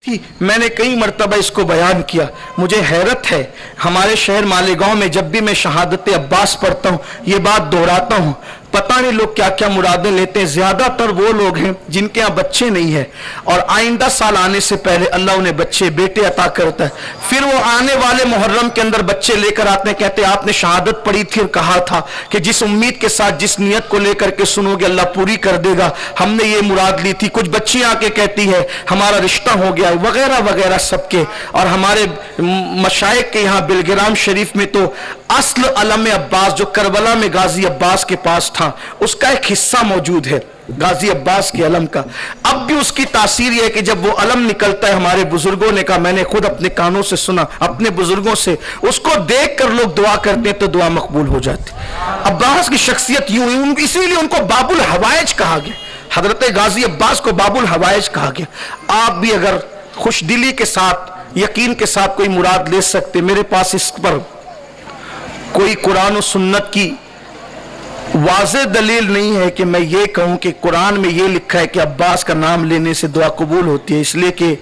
थी। मैंने कई मरतबा इसको बयान किया। मुझे हैरत है, हमारे शहर मालेगांव में जब भी मैं शहादत अब्बास पढ़ता हूँ ये बात दोहराता हूँ, पता नहीं लोग क्या क्या मुरादें लेते हैं। ज्यादातर वो लोग हैं जिनके यहाँ बच्चे नहीं है और आइंदा साल आने से पहले अल्लाह उन्हें बच्चे बेटे अता करता है, फिर वो आने वाले मुहर्रम के अंदर बच्चे लेकर आते हैं, कहते हैं आपने शहादत पढ़ी थी और कहा था कि जिस उम्मीद के साथ जिस नियत को लेकर के सुनोगे अल्लाह पूरी कर देगा, हमने ये मुराद ली थी। कुछ बच्चियां आके कहती है हमारा रिश्ता हो गया वगैरह वगैरह सबके। और हमारे मशाइख के यहाँ बिलगिराम शरीफ में तो अस्ल अलम अब्बास जो करबला में गाजी अब्बास के पास था उसका एक हिस्सा मौजूद है, गाजी अब्बास के अलम का। अब भी उसकी तासीर यह है कि जब वो अलम निकलता है, हमारे बुजुर्गों ने कहा, मैंने खुद अपने कानों से सुना अपने बुजुर्गों से, उसको देख कर लोग दुआ करते हैं तो दुआ मकबूल हो जाती। अब्बास की शख्सियत यूं, इसीलिए उनको बाबुल हवाइज कहा गया, हजरत गाजी अब्बास को बाबुल हवाइज कहा गया। आप भी अगर खुशदिली के साथ यकीन के साथ कोई मुराद ले सकते, मेरे पास इस पर कोई कुरान और सुन्नत की वाज़ेह दलील नहीं है कि मैं ये कहूं कि कुरान में ये लिखा है कि अब्बास का नाम लेने से दुआ कबूल होती है, इसलिए कि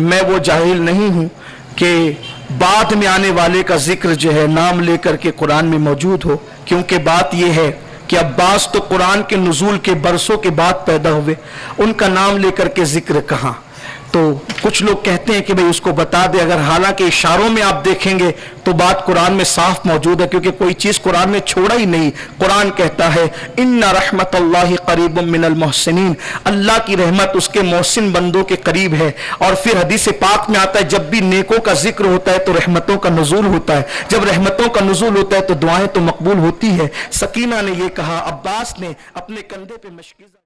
मैं वो जाहिल नहीं हूं कि बाद में आने वाले का जिक्र जो है नाम लेकर के कुरान में मौजूद हो। क्योंकि बात यह है कि अब्बास तो कुरान के नुज़ूल के बरसों के बाद पैदा हुए, उनका नाम लेकर के जिक्र कहाँ। तो कुछ लोग कहते हैं कि भाई उसको बता दे, अगर हालांकि इशारों में आप देखेंगे तो बात कुरान में साफ मौजूद है, क्योंकि कोई चीज कुरान में छोड़ा ही नहीं। कुरान कहता है इन्ना रहमतुल्लाहि करीबुम मिनल मुहसिनीन, अल्लाह की रहमत उसके मोहसिन बंदों के करीब है। और फिर हदीस पाक में आता है जब भी नेकों का जिक्र होता है तो रहमतों का नुज़ूल होता है, जब रहमतों का नुज़ूल होता है तो दुआएं तो मकबूल होती है। सकीना ने यह कहा, अब्बास ने अपने कंधे पे मशकी